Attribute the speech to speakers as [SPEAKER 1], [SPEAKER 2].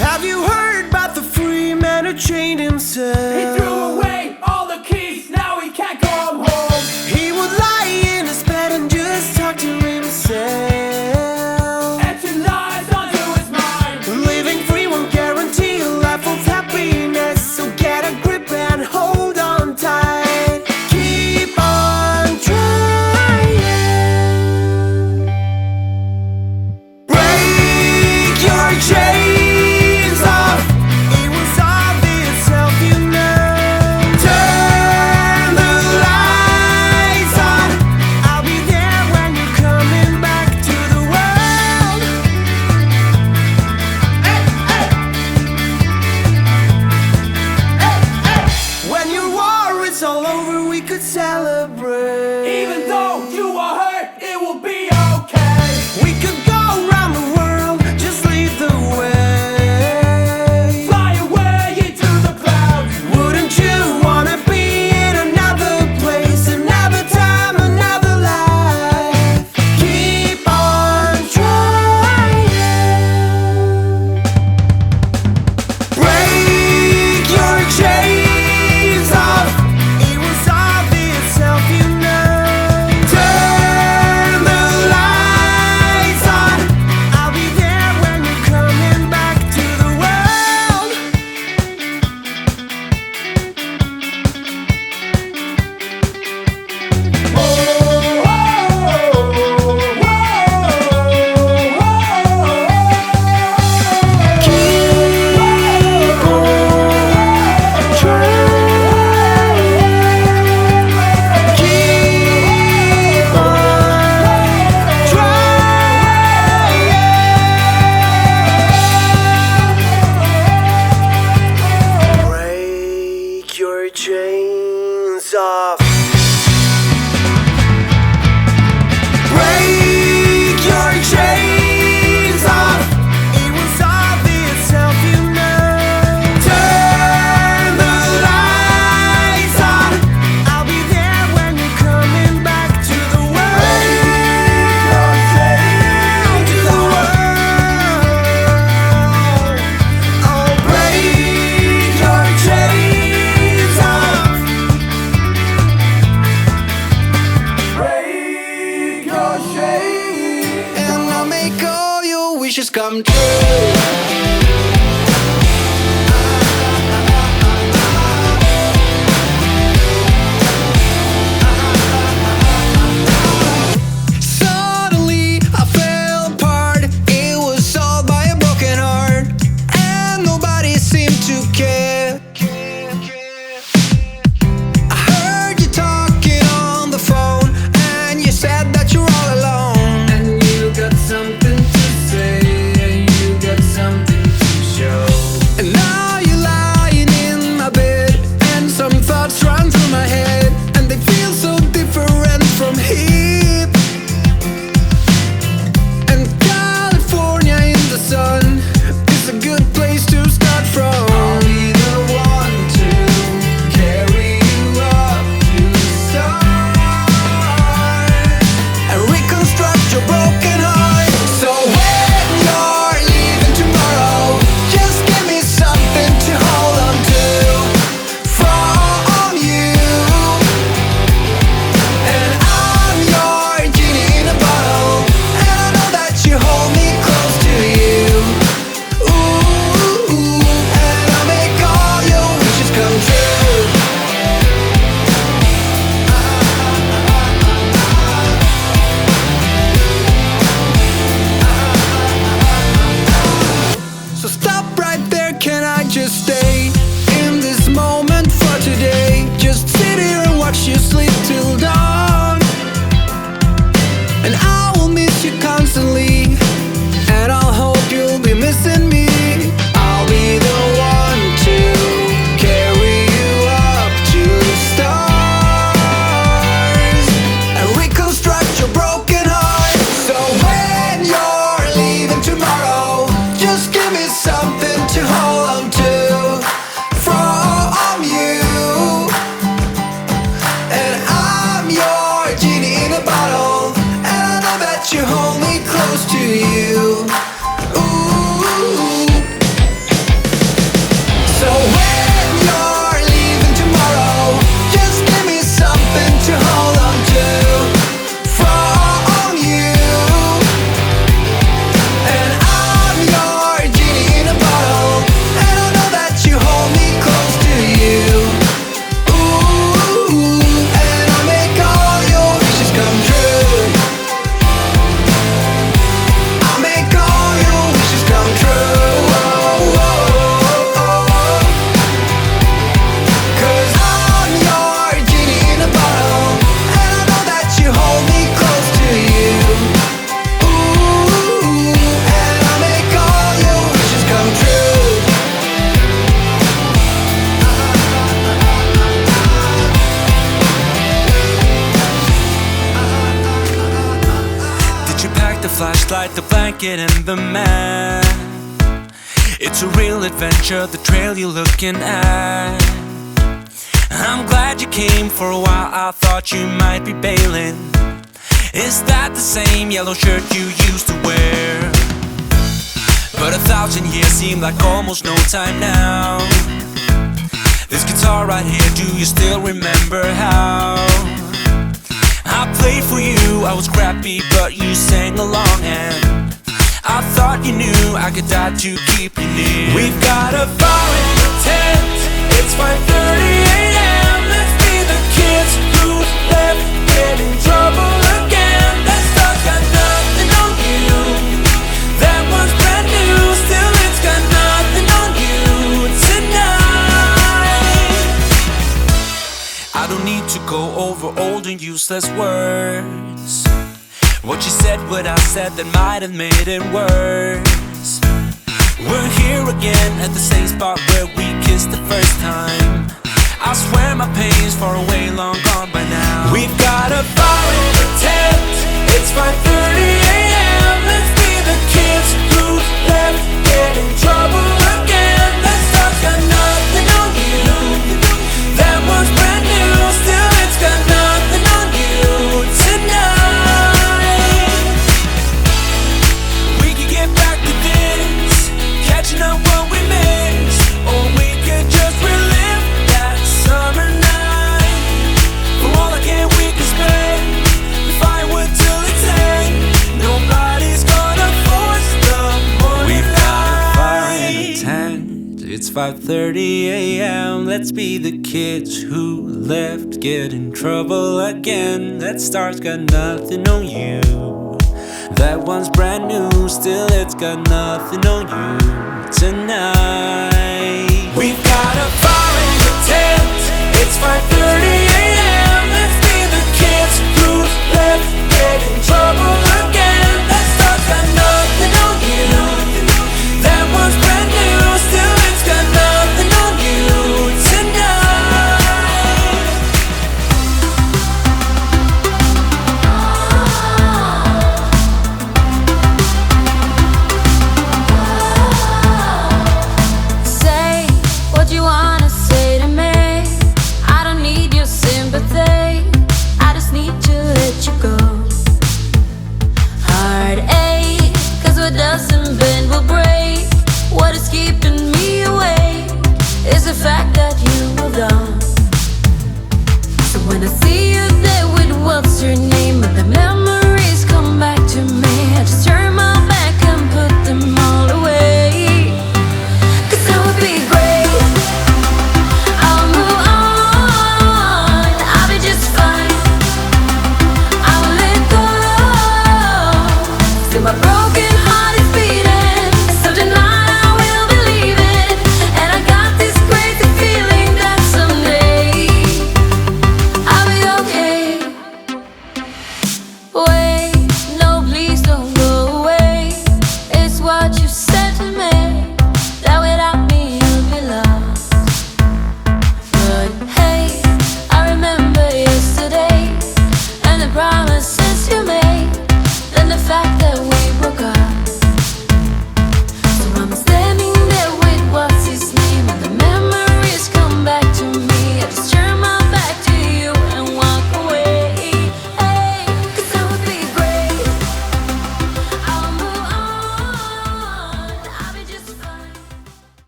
[SPEAKER 1] Have you heard about the free man who chained himself?
[SPEAKER 2] He threw away all the keys, now he can't come home.
[SPEAKER 1] He would lie in his bed and just talk to himself.
[SPEAKER 2] Etching lies onto his mind.
[SPEAKER 1] Living free won't guarantee a life of happiness, so get a grip and hold on tight. Keep on trying. Break your chains off. It was obvious, self you know. Turn the lights on. I'll be there when you're coming back to the world. When your war is all over, we could celebrate.
[SPEAKER 2] Even though you are hurt, it will be okay.
[SPEAKER 1] We could go around the world, just lead the way.
[SPEAKER 2] Fly away into the clouds.
[SPEAKER 1] Wouldn't you wanna be in another place, another time, another life? Keep on trying. Break your chains off. It was obvious, self you know. Turn the lights on. I'll be there when you're coming back to the world. Break your chains off. Break your chains off. It was obvious, self you know. Turn the lights on. I'll be there when you're coming back to the world. To the world. Oh, break your chains off.
[SPEAKER 2] Break your chains.
[SPEAKER 1] And I'll make all your wishes come true. Suddenly I fell apart. It was solved by a broken heart, and nobody seemed to care. I heard you talking on the phone, and you said that you're all alone.
[SPEAKER 2] And you got something to say, and you got something to show.
[SPEAKER 1] And now you're lying in my bed, and some thoughts run through my head, and they feel so different from here. And California in the sun is a good place to start from.
[SPEAKER 2] I'll be the one to carry you up to the stars.
[SPEAKER 1] And reconstruct your broken heart. So when you're leaving tomorrow, just give me something to hold on to from you. And I'm your genie in a bottle, and I know that you hold me close to you. Ooh, and I'll make all your wishes come true. So stop right there, can I just stay in this moment for today? Just sit here and watch you sleep till dawn. And I will miss you constantly, and I'll hope you'll be missing me. I'll be the one to carry you up to the stars and reconstruct your broken heart. So when you're leaving tomorrow, just give me something to hold on to from you. And I'm your genie in a bottle, and I know that you hold me close to you. Ooh. alright, the blanket and the man. It's a real adventure, the trail you're looking at. I'm glad you came. For a while I thought you might be bailing. Is that the same yellow shirt you used to wear? But 1,000 years seem like almost no time now. This guitar right here, do you still remember how I played for you? I was crappy but you sang along, and I thought you knew I could die to keep you near. We've got a fire in the tent. It's 5:30 a.m. Let's be the kids who left, get in trouble again. That star's got nothing on you. That one's brand new, still it's got nothing on you tonight. I don't need to go over old and useless words. What you said, what I said, that might have made it worse. We're here again at the same spot where we kissed the first time. I swear my pain's far away, long gone by now. We've got a fire in the tent. It's 5:30 a.m. Let's be the kids who left, get in trouble again. That star's got nothing on you. That one's brand new, still it's got nothing on you tonight. We could get back to this, catching up what we missed, or we could just relive that summer night. For all I can, we can spend the firewood till it's end. Nobody's gonna force the morning. We've got a fire in the tent. It's 5:30 a.m. Let's be the kids who left, get in trouble again. That star's got nothing on you. That one's brand new, still it's got nothing on you tonight. We've got a fire in the tent. It's 5:30